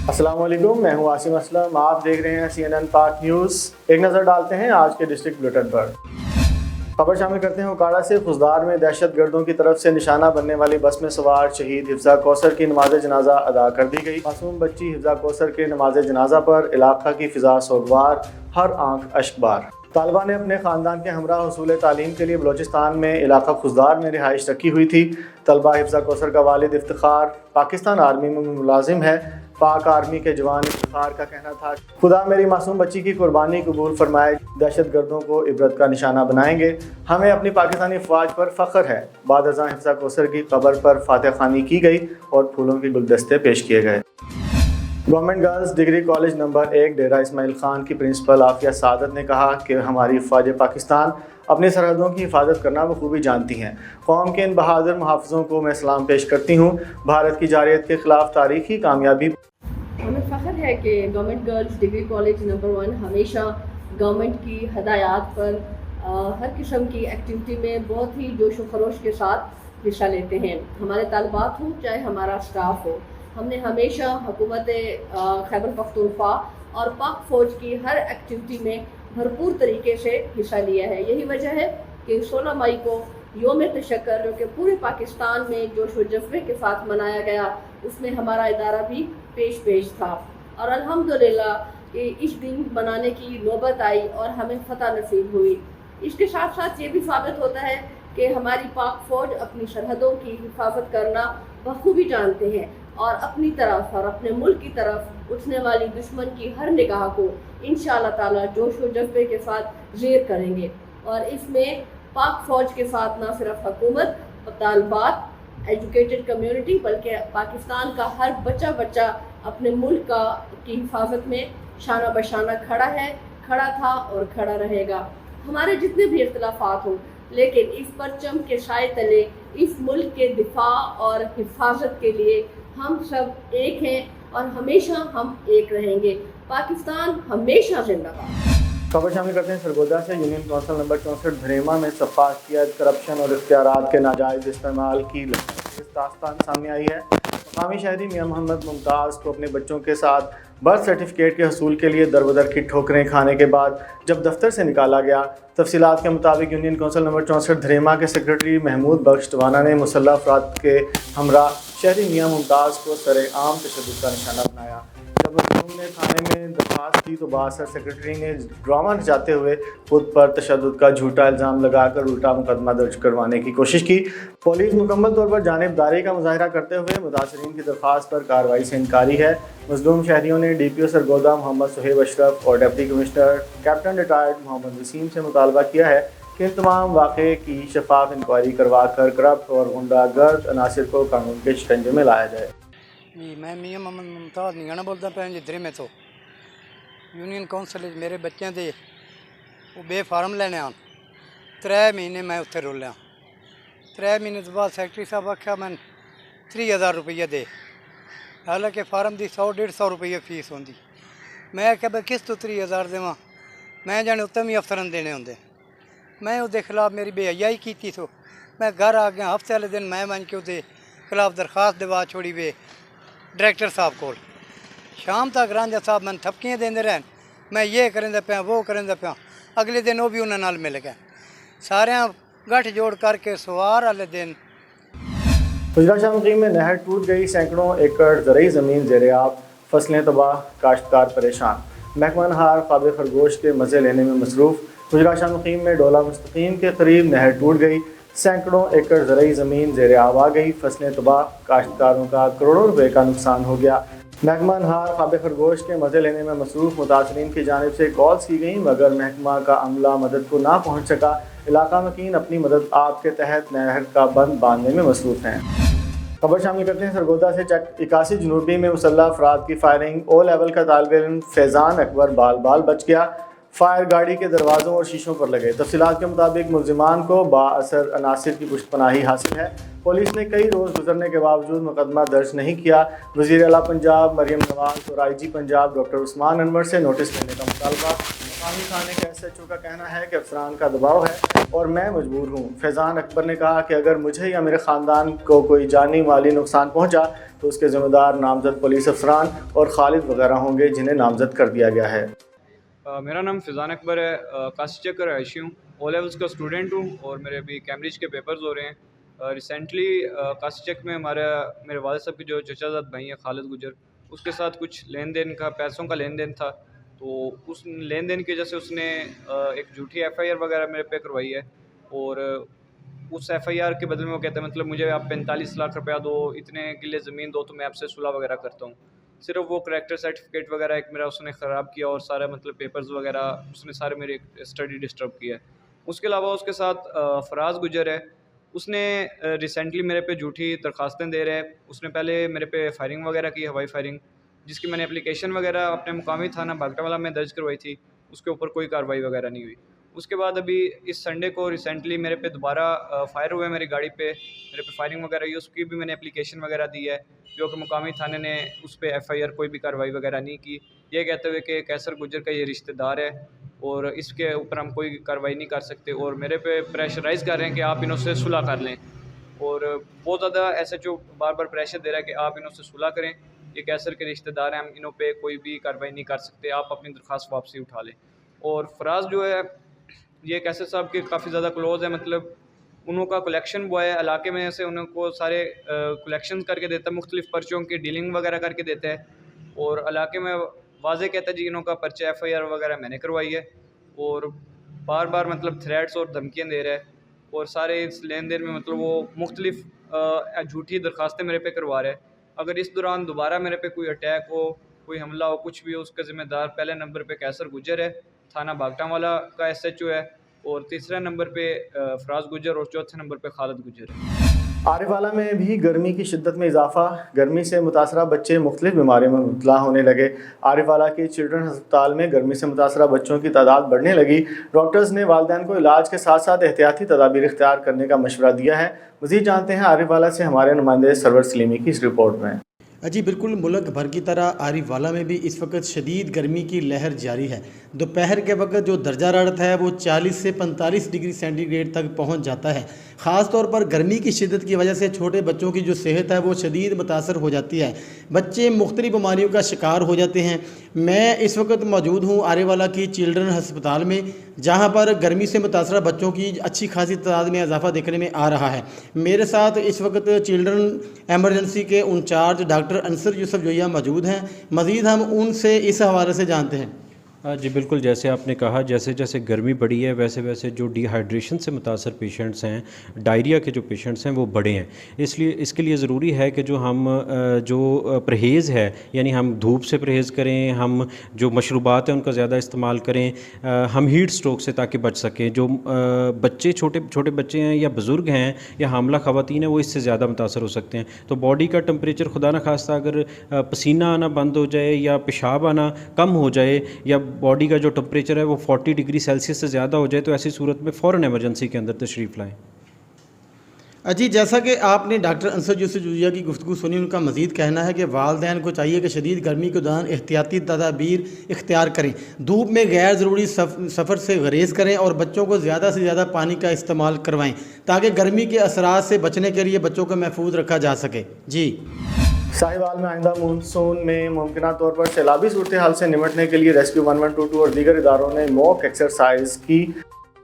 अस्सलाम वालेकुम, मैं हूं आसिम असलम। आप देख रहे हैं CNN पाक न्यूज़। एक नज़र डालते हैं आज के डिस्ट्रिक्ट बुलेटिन पर। खबर शामिल करते हैं उकाड़ा से। खुजदार में दहशत गर्दों की तरफ से निशाना बनने वाली बस में सवार शहीद हिफ्जा कौसर की नमाज जनाजा अदा कर दी गई। मासूम बच्ची हिफ्जा कौसर के नमाज जनाजा पर इलाका की फिजा सोगवार, हर आंख अश्कबार। तालिबा ने अपने ख़ानदान के हमरा हुसूल तालीम के लिए बलोचिस्तान में इलाका खुजदार में रिहाइश रखी हुई थी। तलबा हिफ्जा कौसर का वालिद इफ्तिखार पाकिस्तान आर्मी में मुलाजिम है। पाक आर्मी के जवान इफ्तिखार का कहना था, खुदा मेरी मासूम बच्ची की कुर्बानी कबूल फरमाए, दहशत गर्दों को इबरत का निशाना बनाएंगे। हमें अपनी पाकिस्तानी फ़ौज पर फ़ख्र है। बाद अज़ां हिफ्जा कौसर की कब्र पर फातह खानी की गई और फूलों के गुलदस्ते पेश किए गए। Government girls degree college number 1 डेरा इस्माइल खान की प्रिंसिपल आफिया सादत ने कहा कि हमारी फ़ौज पाकिस्तान अपनी सरहदों की हिफाजत करना बखूबी जानती हैं। कौम के इन बहादुर मुहाफ़िज़ों को मैं सलाम पेश करती हूँ। भारत की जारियत के ख़िलाफ़ तारीखी कामयाबी। हमें फ़ख्र है कि government girls degree college number 1 हमेशा गवर्नमेंट की हदायत पर हर किस्म की एक्टिविटी में बहुत ही जोश व खरोश के साथ हिस्सा लेते हैं। हमारे तालिबात हों चाहे हमारा स्टाफ हो, हमने हमेशा हुकूमत खैबर पख्तूनख्वा और पाक फ़ौज की हर एक्टिविटी में भरपूर तरीके से हिस्सा लिया है। यही वजह है कि 16 मई को योम तशक्कर जो कि पूरे पाकिस्तान में जोश व जज्बे के साथ मनाया गया, उसमें हमारा इदारा भी पेश था और अल्हम्दुलिल्लाह इस दिन मनाने की नौबत आई और हमें फ़तह नसीब हुई। इसके साथ साथ ये भी साबित होता है कि हमारी पाक फ़ौज अपनी सरहदों की हिफाजत करना बखूबी जानते हैं और अपनी तरफ और अपने मुल्क की तरफ उठने वाली दुश्मन की हर निगाह को इंशाअल्लाह ताला जोश व जज्बे के साथ ज़ेर करेंगे। और इसमें पाक फ़ौज के साथ न सिर्फ हुकूमत, तालिबात, एजुकेटेड कम्युनिटी, बल्कि पाकिस्तान का हर बच्चा अपने मुल्क की हिफाजत में शाना बशाना खड़ा था और खड़ा रहेगा। हमारे जितने भी इख्तिलाफात हों, लेकिन इस परचम के साए तले इस मुल्क के दिफा और हिफाजत के लिए हम सब एक हैं और हमेशा हम एक रहेंगे। पाकिस्तान हमेशा जिंदाबाद। खबर शामिल करते हैं सरगोदा से। यूनियन कौंसिल नंबर 64 धरेमा में शफ़ाफ़ियत, करप्शन और इख्तियारात के नाजायज़ इस्तेमाल की दास्तान सामने आई है। मकामी शहरी मियां मोहम्मद मुमताज़ को अपने बच्चों के साथ बर्थ सर्टिफिकेट के हसूल के लिए दरबदर की ठोकरें खाने के बाद जब दफ्तर से निकाला गया। तफसीलात के मुताबिक यूनियन कौंसिल नंबर 64 धरेमा के सेक्रेटरी महमूद बख्श टवाना ने मुसल्लह अफराद के हमरा शहरी मियां मुमताज़ को सरेआम तशद्दुद का निशाना बनाया। जब उन्होंने थाने में दरख्वास्त की तो बासर सेक्रेटरी ने ड्रामा रचाते हुए खुद पर तशद्दुद का झूठा इल्ज़ाम लगाकर उल्टा मुकदमा दर्ज करवाने की कोशिश की। पुलिस मुकम्मल तौर पर जानिबदारी का मुजाहरा करते हुए मुतासरीन की दरख्वास्त पर कार्रवाई से इनकारी है। मज़लूम शहरियों ने DPO सरगोदा मोहम्मद सुहेब अशरफ और deputy commissioner captain retired Mohammad Waseem से मुतालबा किया है कि इन तमाम वाक़े की शफाफ इंक्वायरी करवा कर करप्ट और गुंडागर्द अनासिर को कानून के शिकंजे में लाया जाए। जी, मैं मियां मोहम्मद मुमताज़ निगाना बोलता पाया जिधरे में तो यूनियन कौंसल मेरे बच्चों के वो बे फार्म लैने आन 3 महीने मैं उत्थे रोलिया। 3 महीने तो बाद सैकटरी साहब आख्या मैं 30,000 रुपये दे, हालांकि फार्म की 100-150 रुपये फीस होंगी। मैं आख्या भाई किस तो 30,000 देवां, मैं जाने उत्ते भी अफसरन देने होंगे। मैं उसके खिलाफ मेरी बेहयाई की तो मैं घर आ गया। हफ्ते वाले दिन मैं मन के उसके खिलाफ दरखास्त दिवा छोड़ी वे डायरेक्टर साहब को। शाम तक रांझा साहब मैं थपकियाँ देंदे रहन, मैं ये करेंदा पाया वो करेंदा पाया। अगले दिन वो भी उन्होंने नाल मिल गए। सारे गठ जोड़ करके सवार वाले दिन गुजरात शाह में नहर टूट गई, सैकड़ों एकड़ ज़रई ज़मीन ज़ेर-ए-आब, फसलें तबाह, काश्तकार परेशान। महकमा नहार ख्वाब खरगोश के मज़े लेने में मसरूफ़। गुजरात शाह में डोला मुस्तकीम के करीब नहर टूट गई, सैकड़ों एकड़ ज़रई ज़मीन ज़ेर-ए-आब आ गई, फसलें तबाह, काश्तकारों का करोड़ों रुपए का नुकसान हो गया। महकमा नहार ख्वाब खरगोश के मज़े लेने में मसरूफ़ मुतासरीन की जानिब से कॉल्स की गई, मगर महकमा का अमला मदद को ना पहुँच सका। इलाका मकीन अपनी मदद आप के तहत नहर का बंद बांधने में मसरूफ़ हैं। खबर शामिल करते हैं सरगोदा से। चक 81 जनूबी में मुसल्लह अफराद की फायरिंग, O लेवल का तालिब इल्म फैज़ान अकबर बाल बाल बच गया। फायर गाड़ी के दरवाज़ों और शीशों पर लगे। तफसीलात के मुताबिक मुल्ज़िमान को बाअसर अनासिर की पुष्टपनाही हासिल है। पुलिस ने कई रोज़ गुजरने के बावजूद मुकदमा दर्ज नहीं किया। वज़ीर आला पंजाब मरियम नवाज़ और IG पंजाब डॉक्टर उस्मान अनवर से नोटिस लेने का मुतालबा। मकामी थाने के SHO का कहना है कि अफसरान का दबाव है और मैं मजबूर हूँ। फैज़ान अकबर ने कहा कि अगर मुझे या मेरे ख़ानदान को कोई जानी माली नुकसान पहुँचा तो उसके ज़िम्मेदार नामजद पुलिस अफसरान और खालिद वगैरह होंगे जिन्हें नामजद कर दिया गया है। मेरा नाम फैज़ान अकबर है, काशी चक्कर रहायशी हूँ, ओ लेवल्स का स्टूडेंट हूँ और मेरे अभी कैम्ब्रिज के पेपर्स हो रहे हैं। रिसेंटली काशी चक में मेरे वालिद साहब की जो चचाजाद भाई हैं खालिद गुजर, उसके साथ कुछ लेन देन का पैसों का लेन देन था, तो उस लेन देन की वजह से उसने एक झूठी FIR वगैरह मेरे पे करवाई है और उस FIR के बदले में वो कहता है मतलब मुझे आप 45 लाख रुपया दो, इतने किले ज़मीन दो तो मैं आपसे सुलह वगैरह करता हूँ। सिर्फ वो करैक्टर सर्टिफिकेट वगैरह एक मेरा उसने ख़राब किया और सारा मतलब पेपर्स वगैरह उसने सारे मेरी स्टडी डिस्टर्ब किया है। उसके अलावा उसके साथ फराज गुजर है, उसने रिसेंटली मेरे पे झूठी दरख्वास्तें दे रहे हैं। उसने पहले मेरे पे फायरिंग वगैरह की, हवाई फायरिंग, जिसकी मैंने एप्लीकेशन वगैरह अपने मुकामी थाना बागटावाला में दर्ज करवाई थी, उसके ऊपर कोई कार्रवाई वगैरह नहीं हुई। उसके बाद अभी इस संडे को रिसेंटली मेरे पे दोबारा फायर हुए मेरी गाड़ी पे, मेरे पे फायरिंग वगैरह हुई, उसकी भी मैंने एप्लीकेशन वगैरह दी है, जो कि मुकामी थाने ने उस पर FIR कोई भी कार्रवाई वगैरह नहीं की, ये कहते हुए कि कैसर गुजर का ये रिश्तेदार है और इसके ऊपर हम कोई कार्रवाई नहीं कर सकते और मेरे पे प्रेशराइज़ कर रहे हैं कि आप इनसे सुलह कर लें। और बहुत ज़्यादा SHO बार बार प्रेशर दे रहा है कि आप इनसे सुलह करें, ये कैसर के रिश्तेदार हैं, हम इनों पे कोई भी कार्रवाई नहीं कर सकते, आप अपनी दरख्वास्त वापसी उठा लें। और फराज जो है ये कैसर साहब के काफ़ी ज़्यादा क्लोज़ है, मतलब उनका कलेक्शन बॉय है इलाके में से, उनको सारे कलेक्शन करके देता है, मुख्तलिफ़ पर्चों की डीलिंग वगैरह करके देता है और इलाके में वाजे कहता है जी इनका पर्चे FIR वगैरह मैंने करवाई है और बार बार मतलब थ्रेट्स और धमकियाँ दे रहा है और सारे इस लेन देन में मतलब वो मुख्तलिफ़ झूठी दरख्वास्तें मेरे पे करवा रहे हैं। अगर इस दौरान दोबारा मेरे पे कोई अटैक हो, कोई हमला हो, कुछ भी हो, उसका ज़िम्मेदार पहले नंबर पे कैसर गुजर है, थाना बागटावाला का SHO है और तीसरे नंबर पे फराज गुजर और चौथे नंबर पे खालिद गुजर है। आरिफवाला में भी गर्मी की शिद्दत में इजाफा, गर्मी से मुतासरा बच्चे मुख्तलिफ बीमारियों में मुबतला होने लगे। आरिफवाला के चिल्ड्रन अस्पताल में गर्मी से मुतासरा बच्चों की तादाद बढ़ने लगी। डॉक्टर्स ने वालिदैन को इलाज के साथ साथ एहतियाती तदाबीर इख्तियार करने का मशवरा दिया है। मज़ीद जानते हैं आरिफवाला से हमारे नुमाइंदे सरवर सलीमी की इस रिपोर्ट में। जी बिल्कुल, मुल्क भर की तरह आरिफवाला में भी इस वक्त शदीद गर्मी की लहर जारी है। दोपहर के वक्त जो दर्जा हरारत है वो 40 से 45 डिग्री सेंटीग्रेड तक पहुंच जाता है। ख़ास तौर पर गर्मी की शिद्दत की वजह से छोटे बच्चों की जो सेहत है वो शदीद मुतासर हो जाती है, बच्चे मुख्तलिफ बीमारियों का शिकार हो जाते हैं। मैं इस वक्त मौजूद हूँ आरिफवाला की चिल्ड्रन अस्पताल में, जहाँ पर गर्मी से मुतासरा बच्चों की अच्छी खासी तादाद में इजाफा देखने में आ रहा है। मेरे साथ इस वक्त चिल्ड्रन एमरजेंसी के इंचार्ज डॉक्टर अंसर यूसुफ जोया मौजूद हैं। मज़ीद हम उनसे इस हवाले से जानते हैं। जी बिल्कुल, जैसे आपने कहा, जैसे जैसे गर्मी बढ़ी है वैसे वैसे जो डिहाइड्रेशन से मुतासर पेशेंट्स हैं, डायरिया के जो पेशेंट्स हैं वो बढ़े हैं। इसलिए इसके लिए ज़रूरी है कि जो हम जो परहेज़ है, यानी हम धूप से परहेज़ करें, हम जो मशरूबात हैं उनका ज़्यादा इस्तेमाल करें, हम हीट स्ट्रोक से ताकि बच सकें। जो बच्चे छोटे छोटे बच्चे हैं या बुज़ुर्ग हैं या हामला ख़वातीन हैं वो इससे ज़्यादा मुतासर हो सकते हैं। तो बॉडी का टेम्परेचर खुदा न खास्ता अगर पसीना आना बंद हो जाए या पेशाब आना कम हो जाए या बॉडी का जो टेम्परेचर है वो 40 डिग्री सेल्सियस से ज़्यादा हो जाए तो ऐसी सूरत में फ़ौरन एमरजेंसी के अंदर तशरीफ़ लाएँ। जी, जैसा कि आपने डॉक्टर अंसर यूसुफ जोया की गुफ्तगू सुनी, उनका मज़ीद कहना है कि वालिदैन को चाहिए कि शदीद गर्मी के दौरान एहतियाती तदाबीर इख्तियार करें, धूप में गैर ज़रूरी सफ़र से गुरेज़ करें और बच्चों को ज़्यादा से ज़्यादा पानी का इस्तेमाल करवाएँ ताकि गर्मी के असरात से बचने के लिए बच्चों को महफूज रखा जा सके। जी, साहिवाल में आइंदा मानसून में मुमकिन तौर पर सैलाबी सूरत हाल से निपटने के लिए रेस्क्यू 1122 और दीगर इदारों ने मॉक एक्सरसाइज की।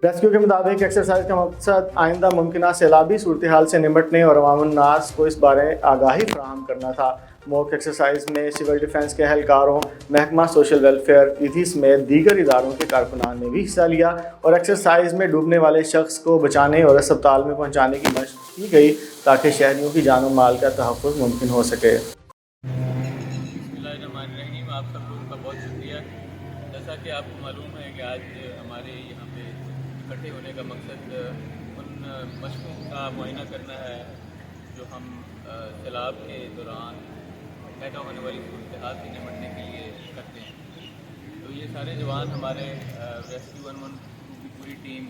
रेस्क्यू के मुताबिक एक्सरसाइज का मकसद आइंदा मुमकिन सैलाबी सूरत हाल से निपटने और अवामुन्नास को इस बारे आगाही फराहम करना था। मॉक एक्सरसाइज में सिविल डिफेंस के एहलकारों, महकमा सोशल वेलफेयर, ईदी समेत दीगर इदारों के कारकुनान ने भी हिस्सा लिया और एक्सरसाइज में डूबने वाले शख्स को बचाने और अस्पताल में पहुँचाने की मशक़ की गई ताकि शहरियों की जान और माल का तहफ़्फ़ुज़ मुमकिन हो सके। आप सब लोगों का बहुत शुक्रिया। जैसा कि आपको मालूम है कि आज हमारे यहाँ पे इकट्ठे होने का मकसद उन मशकों का मुआयना करना है जो हम सैलाब के दौरान पैदा होने वाली सूरत हाल से निपटने के लिए करते हैं। तो ये सारे जवान हमारे रेस्क्यू 112 की पूरी टीम,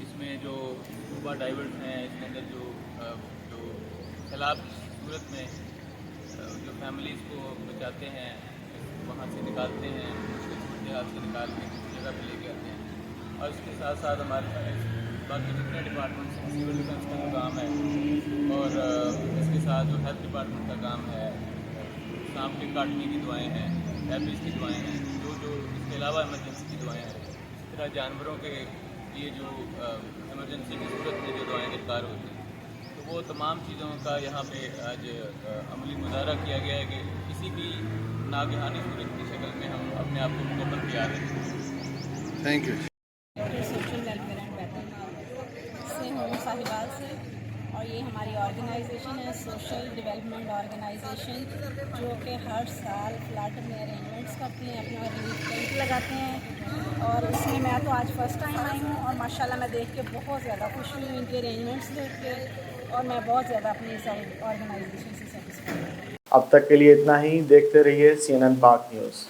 इसमें जो स्कूबा डाइवर्स हैं, इसके अंदर जो सैलाब की सूरत में जो फैमिलीज़ को बचाते हैं, वहाँ से निकालते हैं, मुश्किल सूरत हाल से निकाल के जगह पे लेके आते हैं। और इसके साथ साथ हमारे पास बाकी जितने डिपार्टमेंट्स हैं, सिविल डिफेंस का जो काम है और इसके साथ जो हेल्थ डिपार्टमेंट का काम है, सांप के काटने की दवाएँ हैं, रेबीज़ की दवाएँ हैं, जो इसके अलावा इमरजेंसी की दवाएँ हैं, इस तरह जानवरों के लिए जो इमरजेंसी की सूरत में जो दवाएँ दरकार होती हैं, तो वो तमाम चीज़ों का यहाँ पे आज अमली मुजाहरा किया गया है कि किसी भी नागहानी सूरत की शक्ल में हम अपने आप को मुकम्मल तैयार रखें। Thank you. Social welfare and betterment से हूँ साहिबाल से, और ये हमारी ऑर्गेनाइजेशन है, सोशल डेवलपमेंट ऑर्गेनाइजेशन, जो कि हर साल फ्लड में अरेंजमेंट्स करती हैं, अपना रिलीफ कैंप लगाते हैं। और इसमें मैं तो आज फर्स्ट टाइम आई हूँ और माशाल्लाह मैं देख के बहुत ज़्यादा खुश हुई इनके अरेंजमेंट्स देख के, और मैं बहुत ज़्यादा अपनी इस ऑर्गेनाइजेशन से सेटिस्फाइड हूँ। अब तक के लिए इतना ही। देखते रहिए CNN पाक न्यूज़।